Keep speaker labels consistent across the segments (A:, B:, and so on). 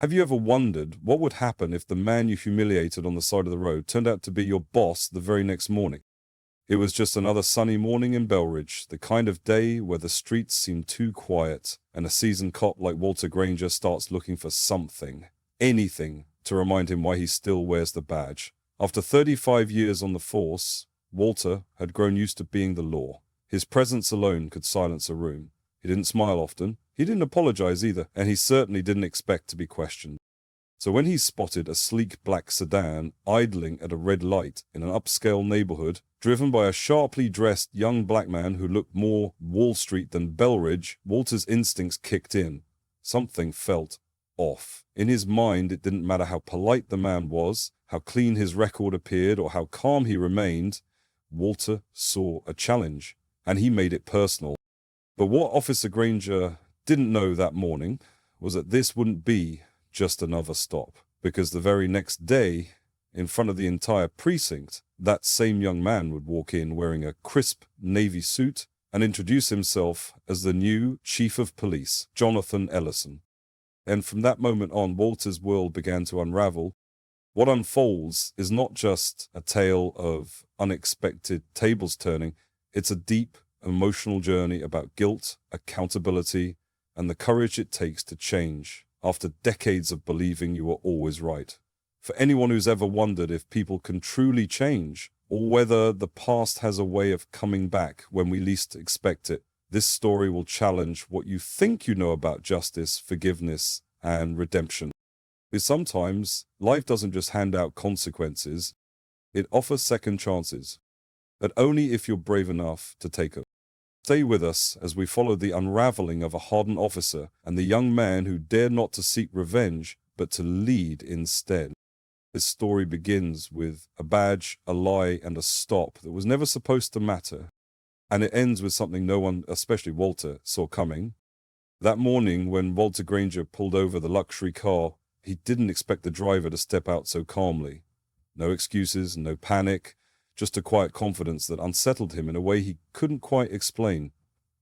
A: Have you ever wondered what would happen if the man you humiliated on the side of the road turned out to be your boss the very next morning? It was just another sunny morning in Belridge, the kind of day where the streets seem too quiet and a seasoned cop like Walter Granger starts looking for something, anything, to remind him why he still wears the badge. After 35 years on the force, Walter had grown used to being the law. His presence alone could silence a room. He didn't smile often. He didn't apologize either, and he certainly didn't expect to be questioned. So when he spotted a sleek black sedan idling at a red light in an upscale neighborhood, driven by a sharply dressed young black man who looked more Wall Street than Belridge, Walter's instincts kicked in. Something felt off. In his mind, it didn't matter how polite the man was, how clean his record appeared, or how calm he remained. Walter saw a challenge, and he made it personal. But what Officer Granger didn't know that morning was that this wouldn't be just another stop, because the very next day, in front of the entire precinct, that same young man would walk in wearing a crisp navy suit and introduce himself as the new Chief of Police, Jonathan Ellison. And from that moment on, Walter's world began to unravel. What unfolds is not just a tale of unexpected tables turning, it's a deep, emotional journey about guilt, accountability, and the courage it takes to change after decades of believing you were always right. For anyone who's ever wondered if people can truly change, or whether the past has a way of coming back when we least expect it, this story will challenge what you think you know about justice, forgiveness, and redemption. Because sometimes life doesn't just hand out consequences, it offers second chances, but only if you're brave enough to take them. Stay with us as we follow the unraveling of a hardened officer and the young man who dared not to seek revenge, but to lead instead. This story begins with a badge, a lie, and a stop that was never supposed to matter. And it ends with something no one, especially Walter, saw coming. That morning when Walter Granger pulled over the luxury car, he didn't expect the driver to step out so calmly. No excuses, no panic. Just a quiet confidence that unsettled him in a way he couldn't quite explain.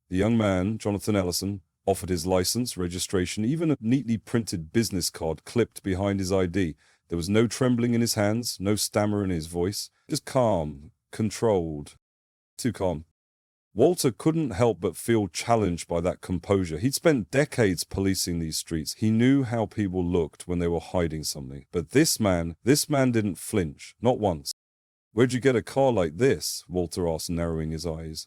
A: The young man, Jonathan Ellison, offered his license, registration, even a neatly printed business card clipped behind his ID. There was no trembling in his hands, no stammer in his voice, just calm, controlled. Too calm. Walter couldn't help but feel challenged by that composure. He'd spent decades policing these streets. He knew how people looked when they were hiding something. But this man didn't flinch, not once. "Where'd you get a car like this?" Walter asked, narrowing his eyes.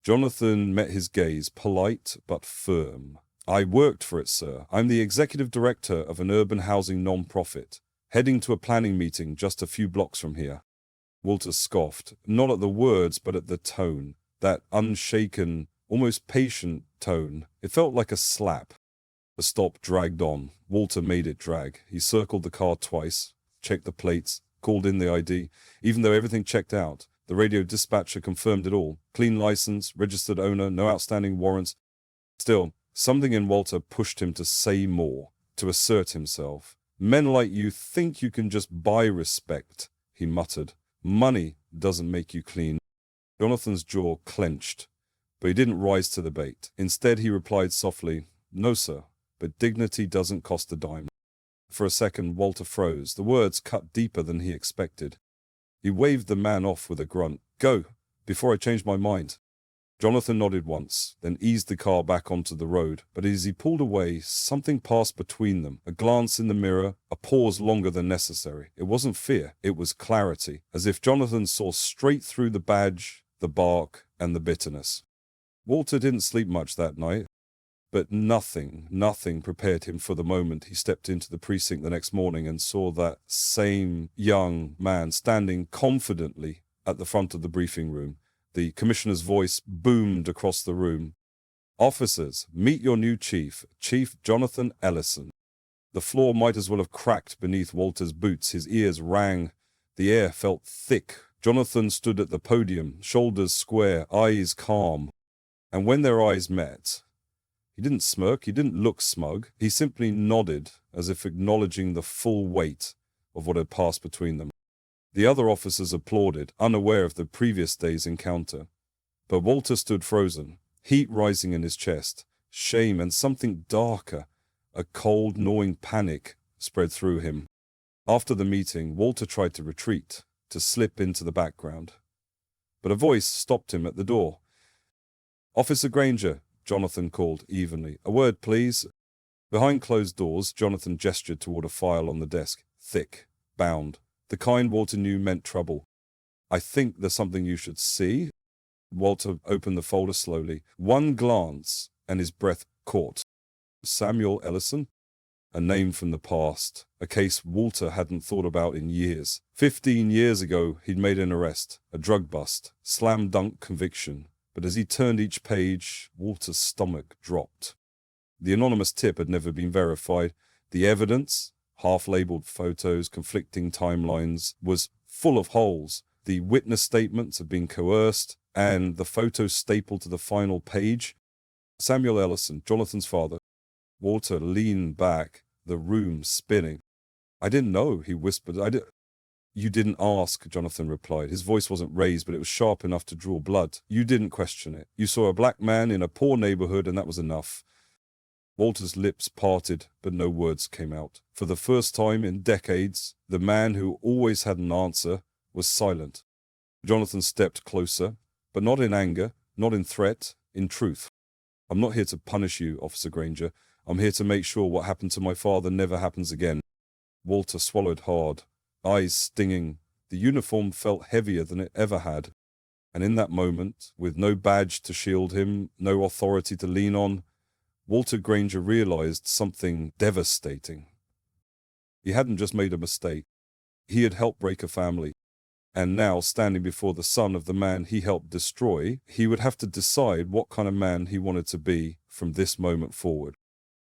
A: Jonathan met his gaze, polite but firm. "I worked for it, sir. I'm the executive director of an urban housing non-profit, heading to a planning meeting just a few blocks from here." Walter scoffed, not at the words but at the tone, that unshaken, almost patient tone. It felt like a slap. The stop dragged on. Walter made it drag. He circled the car twice, checked the plates, called in the ID. Even though everything checked out, the radio dispatcher confirmed it all. Clean license, registered owner, no outstanding warrants. Still, something in Walter pushed him to say more, to assert himself. "Men like you think you can just buy respect," he muttered. "Money doesn't make you clean." Jonathan's jaw clenched, but he didn't rise to the bait. Instead, he replied softly, "No, sir, but dignity doesn't cost a dime." For a second, Walter froze. The words cut deeper than he expected. He waved the man off with a grunt. "Go, before I change my mind." Jonathan nodded once, then eased the car back onto the road. But as he pulled away, something passed between them. A glance in the mirror, a pause longer than necessary. It wasn't fear, it was clarity, as if Jonathan saw straight through the badge, the bark, and the bitterness. Walter didn't sleep much that night. But nothing prepared him for the moment he stepped into the precinct the next morning and saw that same young man standing confidently at the front of the briefing room. The commissioner's voice boomed across the room. "Officers, meet your new chief, Chief Jonathan Ellison." The floor might as well have cracked beneath Walter's boots. His ears rang. The air felt thick. Jonathan stood at the podium, shoulders square, eyes calm. And when their eyes met, he didn't smirk, he didn't look smug. He simply nodded, as if acknowledging the full weight of what had passed between them. The other officers applauded, unaware of the previous day's encounter. But Walter stood frozen, heat rising in his chest, shame and something darker, A cold, gnawing panic spread through him. After the meeting, Walter tried to retreat, to slip into the background. But a voice stopped him at the door. "Officer Granger," Jonathan called evenly. "A word, please." Behind closed doors, Jonathan gestured toward a file on the desk. Thick, bound. The kind Walter knew meant trouble. "I think there's something you should see." Walter opened the folder slowly. One glance, and his breath caught. Samuel Ellison? A name from the past. A case Walter hadn't thought about in years. 15 years ago, he'd made an arrest. A drug bust. Slam dunk conviction. But as he turned each page, Walter's stomach dropped. The anonymous tip had never been verified. The evidence, half-labeled photos, conflicting timelines, was full of holes. The witness statements had been coerced, and the photos stapled to the final page. Samuel Ellison, Jonathan's father. Walter leaned back, the room spinning. "I didn't know," he whispered. "You didn't ask," Jonathan replied. His voice wasn't raised, but it was sharp enough to draw blood. "You didn't question it. You saw a black man in a poor neighborhood, and that was enough." Walter's lips parted, but no words came out. For the first time in decades, the man who always had an answer was silent. Jonathan stepped closer, but not in anger, not in threat, in truth. "I'm not here to punish you, Officer Granger. I'm here to make sure what happened to my father never happens again." Walter swallowed hard, eyes stinging. The uniform felt heavier than it ever had. And in that moment, with no badge to shield him, no authority to lean on, Walter Granger realized something devastating. He hadn't just made a mistake. He had helped break a family. And now, standing before the son of the man he helped destroy, he would have to decide what kind of man he wanted to be from this moment forward.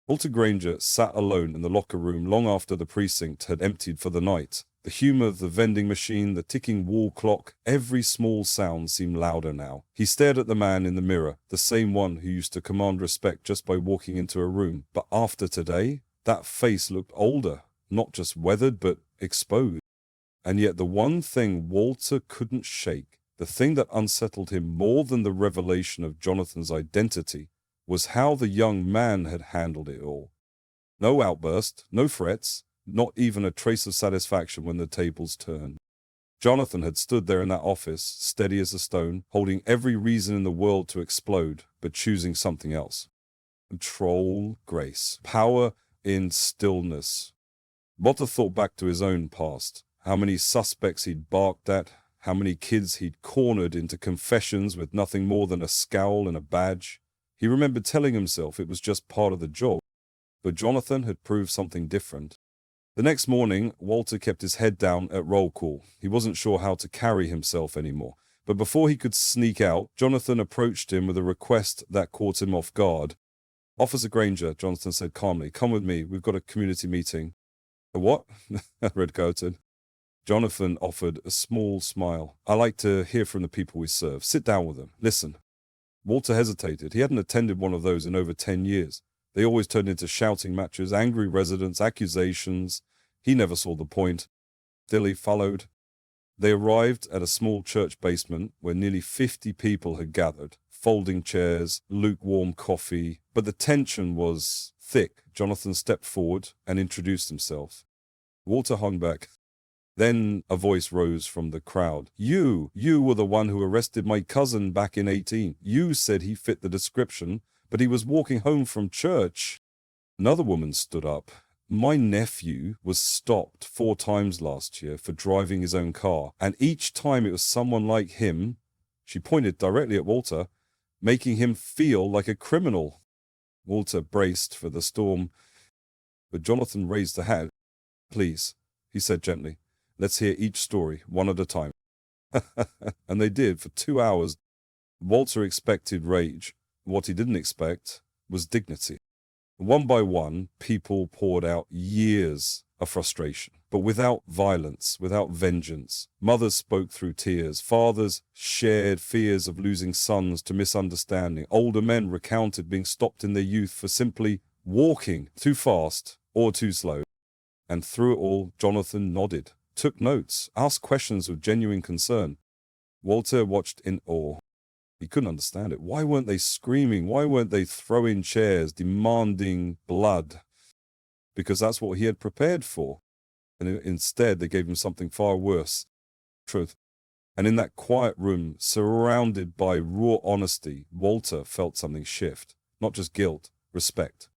A: Walter Granger sat alone in the locker room long after the precinct had emptied for the night. The hum of the vending machine, the ticking wall clock, every small sound seemed louder now. He stared at the man in the mirror, the same one who used to command respect just by walking into a room. But after today, that face looked older, not just weathered, but exposed. And yet the one thing Walter couldn't shake, the thing that unsettled him more than the revelation of Jonathan's identity, was how the young man had handled it all. No outburst, no threats, not even a trace of satisfaction when the tables turned. Jonathan had stood there in that office, steady as a stone, holding every reason in the world to explode, but choosing something else. Control, grace, power in stillness. Walter thought back to his own past, how many suspects he'd barked at, how many kids he'd cornered into confessions with nothing more than a scowl and a badge. He remembered telling himself it was just part of the job, but Jonathan had proved something different. The next morning, Walter kept his head down at roll call. He wasn't sure how to carry himself anymore. But before he could sneak out, Jonathan approached him with a request that caught him off guard. "Officer Granger," Jonathan said calmly, "come with me. We've got a community meeting." "A what?" Redcoated. Jonathan offered a small smile. "I like to hear from the people we serve. Sit down with them. Listen." Walter hesitated. He hadn't attended one of those in over 10 years. They always turned into shouting matches, angry residents, accusations. He never saw the point. Still he followed. They arrived at a small church basement where nearly 50 people had gathered. Folding chairs, lukewarm coffee. But the tension was thick. Jonathan stepped forward and introduced himself. Walter hung back. Then a voice rose from the crowd. You were the one who arrested my cousin back in 18. You said he fit the description, but he was walking home from church." Another woman stood up. "My nephew was stopped 4 times last year for driving his own car, and each time it was someone like him," she pointed directly at Walter, "making him feel like a criminal." Walter braced for the storm, but Jonathan raised a hand. "Please," he said gently. "Let's hear each story, one at a time." And they did for 2 hours. Walter expected rage. What he didn't expect was dignity. One by one, people poured out years of frustration, but without violence, without vengeance. Mothers spoke through tears. Fathers shared fears of losing sons to misunderstanding. Older men recounted being stopped in their youth for simply walking too fast or too slow. And through it all, Jonathan nodded, took notes, asked questions with genuine concern. Walter watched in awe. He couldn't understand it. Why weren't they screaming? Why weren't they throwing chairs, demanding blood? because that's what he had prepared for. And instead, they gave him something far worse, truth. And in that quiet room, surrounded by raw honesty, Walter felt something shift. Not just guilt, respect.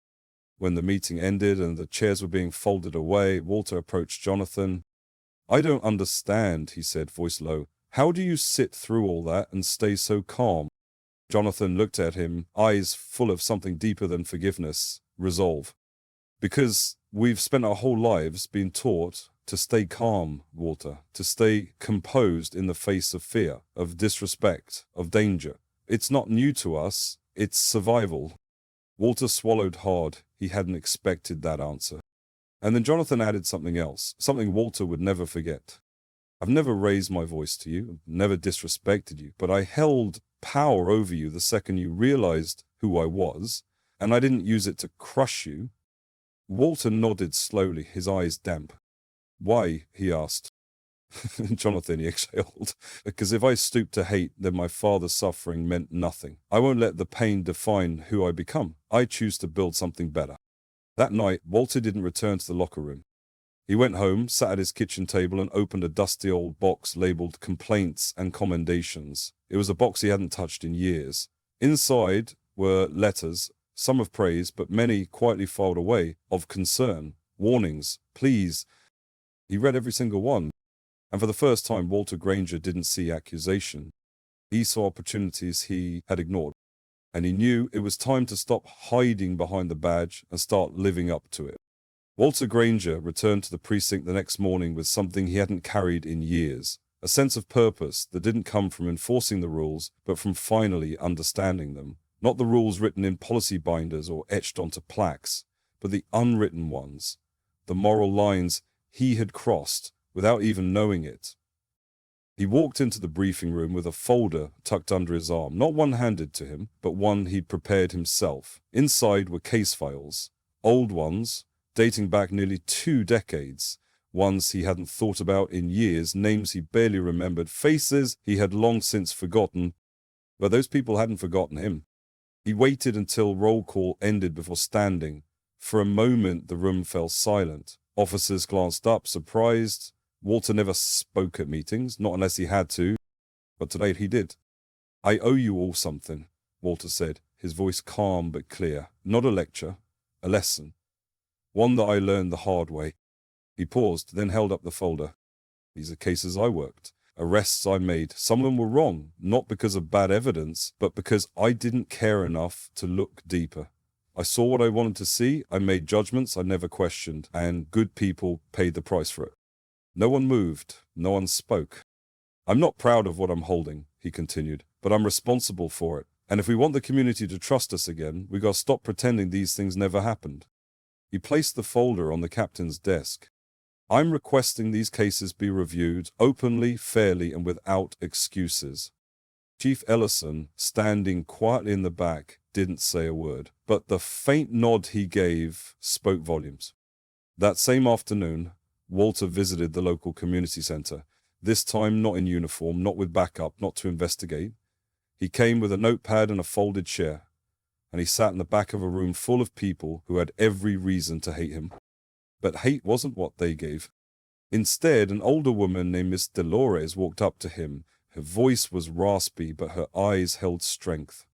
A: When the meeting ended and the chairs were being folded away, Walter approached Jonathan. "I don't understand," he said, voice low. "How do you sit through all that and stay so calm?" Jonathan looked at him, eyes full of something deeper than forgiveness, resolve. "Because we've spent our whole lives being taught to stay calm, Walter, to stay composed in the face of fear, of disrespect, of danger. It's not new to us, it's survival." Walter swallowed hard. He hadn't expected that answer. And then Jonathan added something else, something Walter would never forget. "I've never raised my voice to you, never disrespected you, but I held power over you the second you realized who I was, and I didn't use it to crush you." Walter nodded slowly, his eyes damp. "Why?" he asked. "Jonathan," he exhaled, "because if I stooped to hate, then my father's suffering meant nothing. I won't let the pain define who I become. I choose to build something better." That night, Walter didn't return to the locker room. He went home, sat at his kitchen table, and opened a dusty old box labeled Complaints and Commendations. It was a box he hadn't touched in years. Inside were letters, some of praise, but many quietly filed away, of concern, warnings, pleas. He read every single one. And for the first time, Walter Granger didn't see accusation. He saw opportunities he had ignored. And he knew it was time to stop hiding behind the badge and start living up to it. Walter Granger returned to the precinct the next morning with something he hadn't carried in years. A sense of purpose that didn't come from enforcing the rules, but from finally understanding them. Not the rules written in policy binders or etched onto plaques, but the unwritten ones. The moral lines he had crossed without even knowing it. He walked into the briefing room with a folder tucked under his arm, not one handed to him, but one he'd prepared himself. Inside were case files, old ones, dating back nearly 2 decades, ones he hadn't thought about in years, names he barely remembered, faces he had long since forgotten, but those people hadn't forgotten him. He waited until roll call ended before standing. For a moment the room fell silent. Officers glanced up, surprised. Walter never spoke at meetings, not unless he had to, but today he did. "I owe you all something," Walter said, his voice calm but clear. "Not a lecture, a lesson. One that I learned the hard way." He paused, then held up the folder. "These are cases I worked, arrests I made. Some of them were wrong, not because of bad evidence, but because I didn't care enough to look deeper. I saw what I wanted to see, I made judgments I never questioned, and good people paid the price for it." No one moved, no one spoke. "I'm not proud of what I'm holding," he continued, "but I'm responsible for it. And if we want the community to trust us again, we gotta stop pretending these things never happened." He placed the folder on the captain's desk. "I'm requesting these cases be reviewed openly, fairly, and without excuses." Chief Ellison, standing quietly in the back, didn't say a word, but the faint nod he gave spoke volumes. That same afternoon, Walter visited the local community center, this time not in uniform, not with backup, not to investigate. He came with a notepad and a folded chair, and he sat in the back of a room full of people who had every reason to hate him. But hate wasn't what they gave. Instead, an older woman named Miss Dolores walked up to him. Her voice was raspy, but her eyes held strength.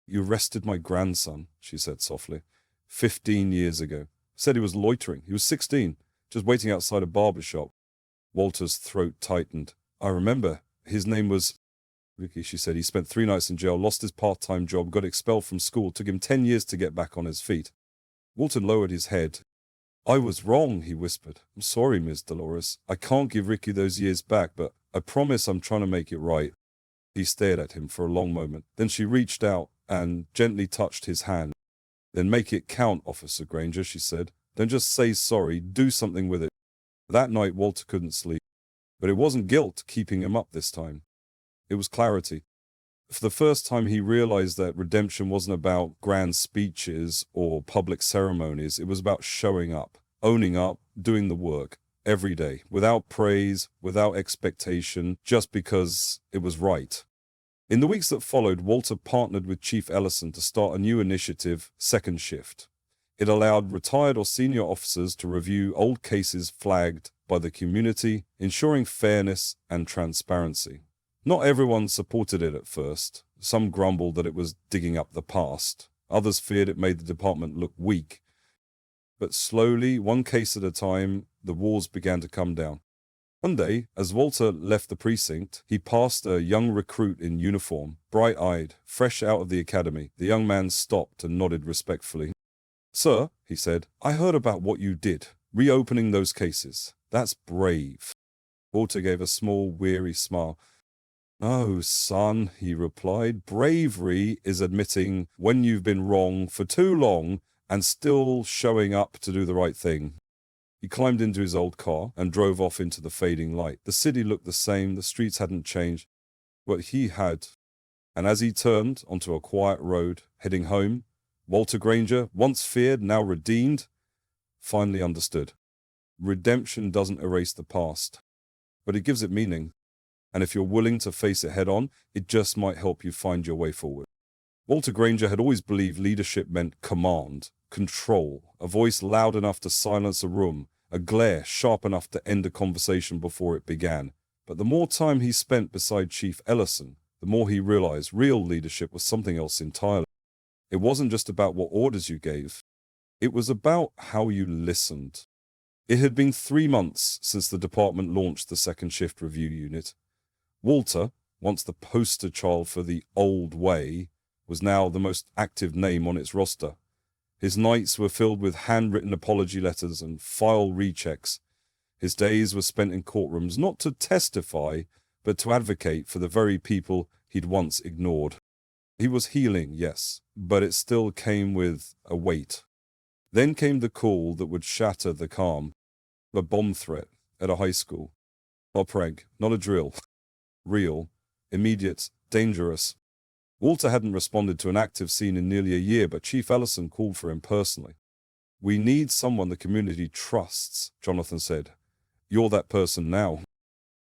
A: "You arrested my grandson," she said softly, 15 years ago. Said he was loitering. He was 16. Just waiting outside a barber shop. Walter's throat tightened. "I remember. His name was Ricky," she said. "He spent 3 nights in jail, lost his part-time job, got expelled from school, took him 10 years to get back on his feet." Walter lowered his head. "I was wrong," he whispered. "I'm sorry, Miss Dolores. I can't give Ricky those years back, but I promise I'm trying to make it right." He stared at him for a long moment. Then she reached out and gently touched his hand. "Then make it count, Officer Granger," she said. "Don't just say sorry, do something with it." That night, Walter couldn't sleep. But it wasn't guilt keeping him up this time. It was clarity. For the first time, he realized that redemption wasn't about grand speeches or public ceremonies. It was about showing up, owning up, doing the work, every day, without praise, without expectation, just because it was right. In the weeks that followed, Walter partnered with Chief Ellison to start a new initiative, Second Shift. It allowed retired or senior officers to review old cases flagged by the community, ensuring fairness and transparency. Not everyone supported it at first. Some grumbled that it was digging up the past. Others feared it made the department look weak. But slowly, one case at a time, the walls began to come down. One day, as Walter left the precinct, he passed a young recruit in uniform, bright-eyed, fresh out of the academy. The young man stopped and nodded respectfully. "Sir," he said, "I heard about what you did, reopening those cases. That's brave." Walter gave a small, weary smile. "No, son," he replied, "bravery is admitting when you've been wrong for too long and still showing up to do the right thing." He climbed into his old car and drove off into the fading light. The city looked the same, the streets hadn't changed, but he had. And as he turned onto a quiet road, heading home, Walter Granger, once feared, now redeemed, finally understood. Redemption doesn't erase the past, but it gives it meaning. And if you're willing to face it head on, it just might help you find your way forward. Walter Granger had always believed leadership meant command, control, a voice loud enough to silence a room, a glare sharp enough to end a conversation before it began. But the more time he spent beside Chief Ellison, the more he realized real leadership was something else entirely. It wasn't just about what orders you gave. It was about how you listened. It had been 3 months since the department launched the second shift review unit. Walter, once the poster child for the old way, was now the most active name on its roster. His nights were filled with handwritten apology letters and file rechecks. His days were spent in courtrooms not to testify, but to advocate for the very people he'd once ignored. He was healing, yes, but it still came with a weight. Then came the call that would shatter the calm. A bomb threat at a high school. Not a prank, not a drill. Real, immediate, dangerous. Walter hadn't responded to an active scene in nearly a year, but Chief Ellison called for him personally. "We need someone the community trusts," Jonathan said. "You're that person now."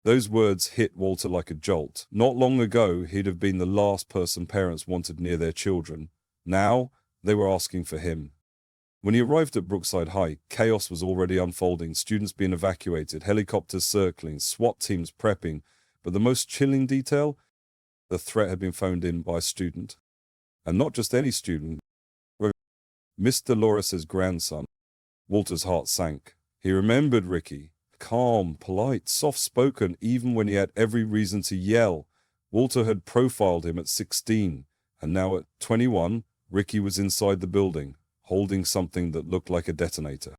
A: Those words hit Walter like a jolt. Not long ago, he'd have been the last person parents wanted near their children. Now, they were asking for him. When he arrived at Brookside High, chaos was already unfolding, students being evacuated, helicopters circling, SWAT teams prepping, but the most chilling detail? The threat had been phoned in by a student. And not just any student. Miss Dolores' grandson. Walter's heart sank. He remembered Ricky. Calm, polite, soft-spoken, even when he had every reason to yell. Walter had profiled him at 16, and now at 21, Ricky was inside the building, holding something that looked like a detonator.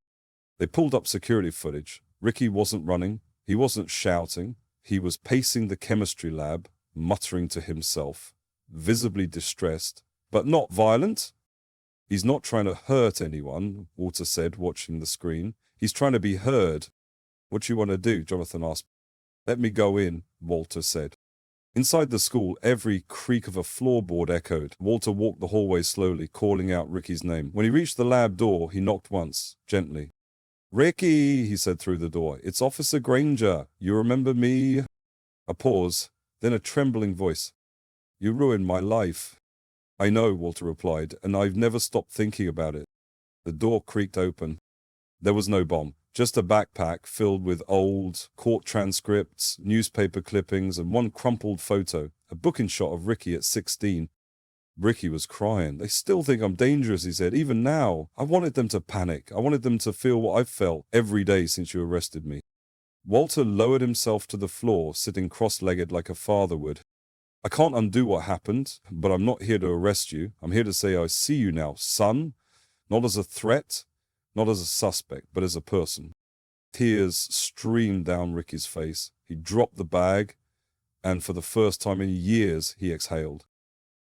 A: They pulled up security footage. Ricky wasn't running. He wasn't shouting. He was pacing the chemistry lab, muttering to himself, visibly distressed, but not violent. "He's not trying to hurt anyone," Walter said, watching the screen. "He's trying to be heard." "What do you want to do?" Jonathan asked. "Let me go in," Walter said. Inside the school, every creak of a floorboard echoed. Walter walked the hallway slowly, calling out Ricky's name. When he reached the lab door, he knocked once, gently. "Ricky," he said through the door, "it's Officer Granger. You remember me?" A pause, then a trembling voice. "You ruined my life." "I know," Walter replied, "and I've never stopped thinking about it." The door creaked open. There was no bomb, just a backpack filled with old court transcripts, newspaper clippings, and one crumpled photo, a booking shot of Ricky at 16. Ricky was crying. "They still think I'm dangerous," he said, "even now. I wanted them to panic. I wanted them to feel what I've felt every day since you arrested me." Walter lowered himself to the floor, sitting cross-legged like a father would. "I can't undo what happened, but I'm not here to arrest you. I'm here to say I see you now, son. Not as a threat, not as a suspect, but as a person." Tears streamed down Ricky's face. He dropped the bag, and for the first time in years, he exhaled.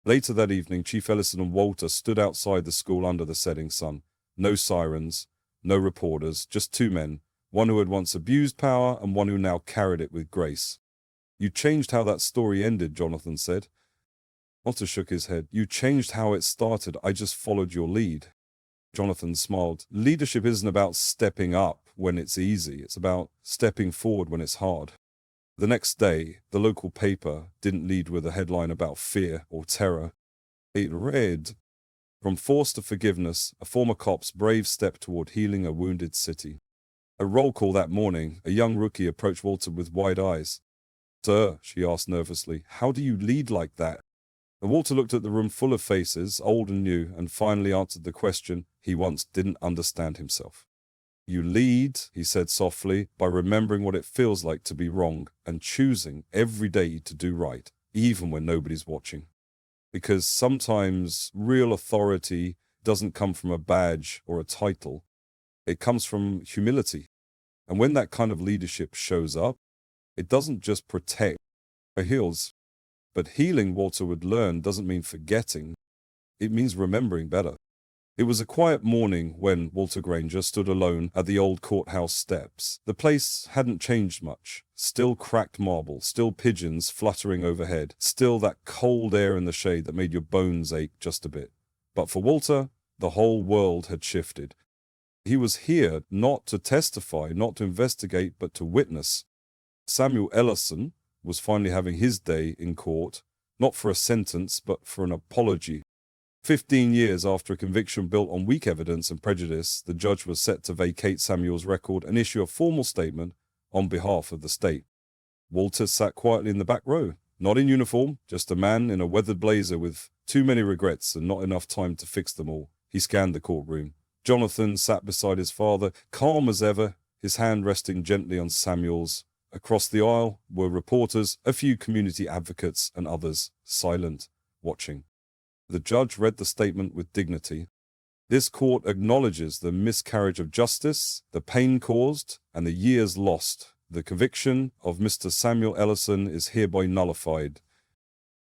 A: Later that evening, Chief Ellison and Walter stood outside the school under the setting sun. No sirens, no reporters, just two men. One who had once abused power and one who now carried it with grace. "You changed how that story ended," Jonathan said. Walter shook his head. "You changed how it started. I just followed your lead." Jonathan smiled. "Leadership isn't about stepping up when it's easy. It's about stepping forward when it's hard." The next day, the local paper didn't lead with a headline about fear or terror. It read, From force to forgiveness, a former cop's brave step toward healing a wounded city. At roll call that morning, a young rookie approached Walter with wide eyes. "Sir," she asked nervously, "how do you lead like that?" And Walter looked at the room full of faces, old and new, and finally answered the question he once didn't understand himself. "You lead," he said softly, "by remembering what it feels like to be wrong and choosing every day to do right, even when nobody's watching. Because sometimes real authority doesn't come from a badge or a title. It comes from humility. And when that kind of leadership shows up, it doesn't just protect or heals. But healing, Walter would learn, doesn't mean forgetting. It means remembering better." It was a quiet morning when Walter Granger stood alone at the old courthouse steps. The place hadn't changed much. Still cracked marble, still pigeons fluttering overhead, still that cold air in the shade that made your bones ache just a bit. But for Walter, the whole world had shifted. He was here not to testify, not to investigate, but to witness. Samuel Ellison was finally having his day in court, not for a sentence, but for an apology. 15 years after a conviction built on weak evidence and prejudice, the judge was set to vacate Samuel's record and issue a formal statement on behalf of the state. Walter sat quietly in the back row, not in uniform, just a man in a weathered blazer with too many regrets and not enough time to fix them all. He scanned the courtroom. Jonathan sat beside his father, calm as ever, his hand resting gently on Samuel's. Across the aisle were reporters, a few community advocates, and others, silent, watching. The judge read the statement with dignity. "This court acknowledges the miscarriage of justice, the pain caused, and the years lost. The conviction of Mr. Samuel Ellison is hereby nullified."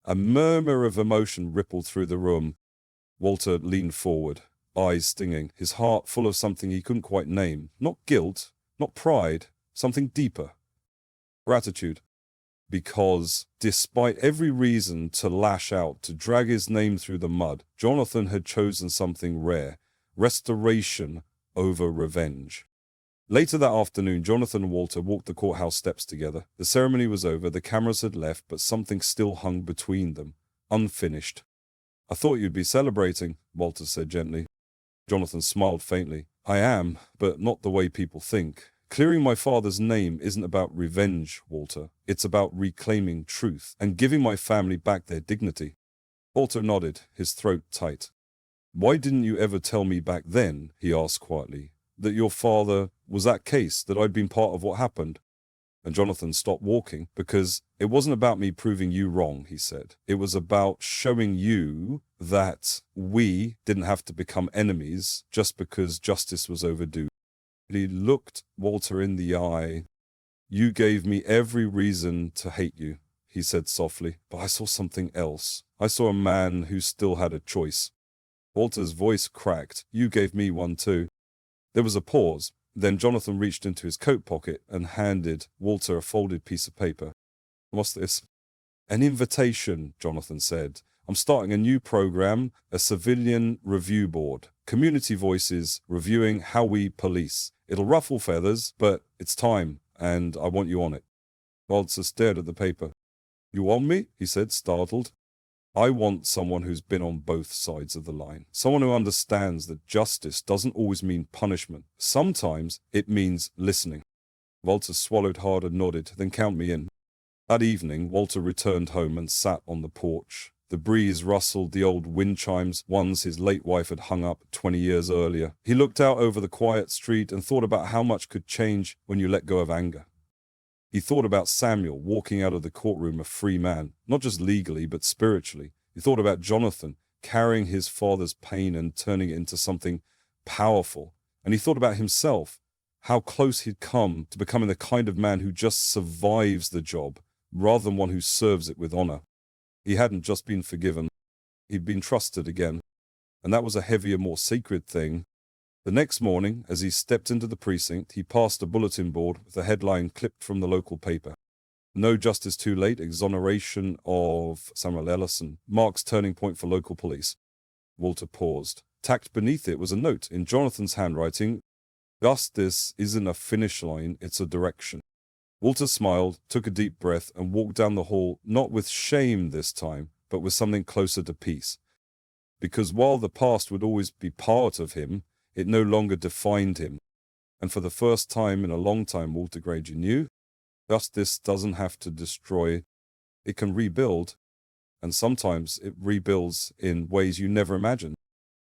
A: A murmur of emotion rippled through the room. Walter leaned forward, eyes stinging, his heart full of something he couldn't quite name. Not guilt, not pride, something deeper. Gratitude. Because, despite every reason to lash out, to drag his name through the mud, Jonathan had chosen something rare: restoration over revenge. Later that afternoon, Jonathan and Walter walked the courthouse steps together. The ceremony was over, the cameras had left, but something still hung between them, unfinished. "I thought you'd be celebrating," Walter said gently. Jonathan smiled faintly. "I am, but not the way people think. Clearing my father's name isn't about revenge, Walter. It's about reclaiming truth and giving my family back their dignity." Walter nodded, his throat tight. "Why didn't you ever tell me back then," he asked quietly, "that your father was that case, that I'd been part of what happened?" And Jonathan stopped walking. "Because it wasn't about me proving you wrong," he said. "It was about showing you that we didn't have to become enemies just because justice was overdue." He looked Walter in the eye. "You gave me every reason to hate you," he said softly, "but I saw something else. I saw a man who still had a choice." Walter's voice cracked. "You gave me one too." There was a pause. Then Jonathan reached into his coat pocket and handed Walter a folded piece of paper. "What's this?" "An invitation," Jonathan said. "I'm starting a new program, a civilian review board. Community voices reviewing how we police. It'll ruffle feathers, but it's time, and I want you on it." Walter stared at the paper. "You want me?" he said, startled. "I want someone who's been on both sides of the line. Someone who understands that justice doesn't always mean punishment. Sometimes it means listening." Walter swallowed hard and nodded. "Then count me in." That evening, Walter returned home and sat on the porch. The breeze rustled the old wind chimes, ones his late wife had hung up 20 years earlier. He looked out over the quiet street and thought about how much could change when you let go of anger. He thought about Samuel walking out of the courtroom a free man, not just legally, but spiritually. He thought about Jonathan carrying his father's pain and turning it into something powerful. And he thought about himself, how close he'd come to becoming the kind of man who just survives the job, rather than one who serves it with honor. He hadn't just been forgiven. He'd been trusted again. And that was a heavier, more sacred thing. The next morning, as he stepped into the precinct, he passed a bulletin board with a headline clipped from the local paper. "No justice too late, exoneration of Samuel Ellison marks turning point for local police." Walter paused. Tacked beneath it was a note in Jonathan's handwriting. "Justice isn't a finish line, it's a direction." Walter smiled, took a deep breath, and walked down the hall, not with shame this time, but with something closer to peace. because while the past would always be part of him, it no longer defined him. And for the first time in a long time, Walter Granger knew justice doesn't have to destroy, it can rebuild, and sometimes it rebuilds in ways you never imagined.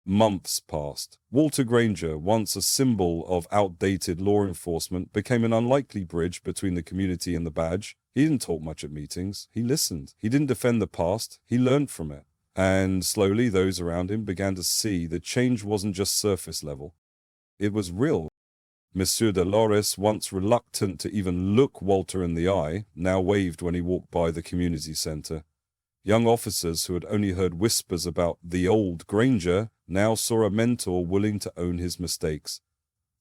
A: Months passed. Walter Granger, once a symbol of outdated law enforcement, became an unlikely bridge between the community and the badge. He didn't talk much at meetings. He listened. He didn't defend the past. He learned from it. And slowly, those around him began to see that change wasn't just surface level. It was real. Monsieur Dolores, once reluctant to even look Walter in the eye, now waved when he walked by the community center. Young officers who had only heard whispers about the old Granger now saw a mentor willing to own his mistakes.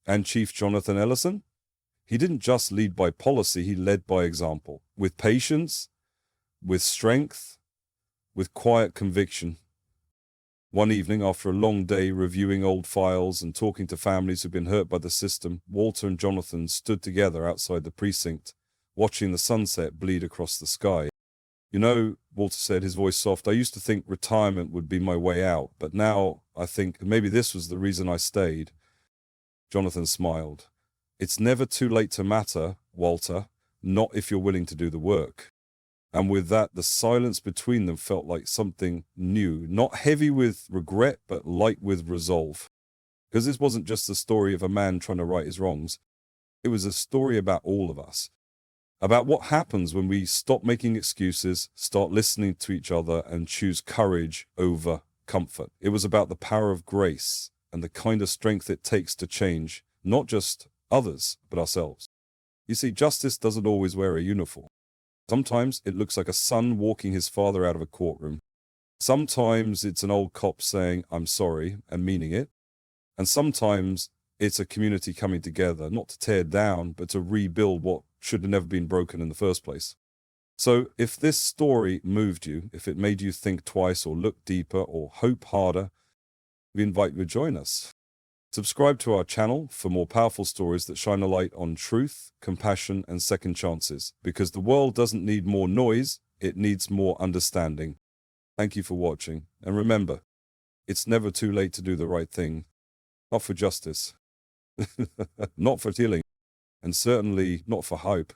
A: And Chief Jonathan Ellison? He didn't just lead by policy, he led by example. With patience, with strength, with quiet conviction. One evening, after a long day reviewing old files and talking to families who'd been hurt by the system, Walter and Jonathan stood together outside the precinct, watching the sunset bleed across the sky. You know, Walter said, his voice soft, I used to think retirement would be my way out, but now I think maybe this was the reason I stayed. Jonathan smiled. It's never too late to matter, Walter, not if you're willing to do the work. And with that, the silence between them felt like something new, not heavy with regret, but light with resolve. Because this wasn't just the story of a man trying to right his wrongs. It was a story about all of us. About what happens when we stop making excuses, start listening to each other, and choose courage over comfort. It was about the power of grace and the kind of strength it takes to change, not just others, but ourselves. You see, justice doesn't always wear a uniform. Sometimes it looks like a son walking his father out of a courtroom. Sometimes it's an old cop saying, I'm sorry, and meaning it. And sometimes it's a community coming together, not to tear down, but to rebuild what should have never been broken in the first place. So if this story moved you, if it made you think twice or look deeper or hope harder, we invite you to join us. Subscribe to our channel for more powerful stories that shine a light on truth, compassion, and second chances, because the world doesn't need more noise, it needs more understanding. Thank you for watching, and remember, it's never too late to do the right thing. Not for justice, not for healing, and certainly not for hope.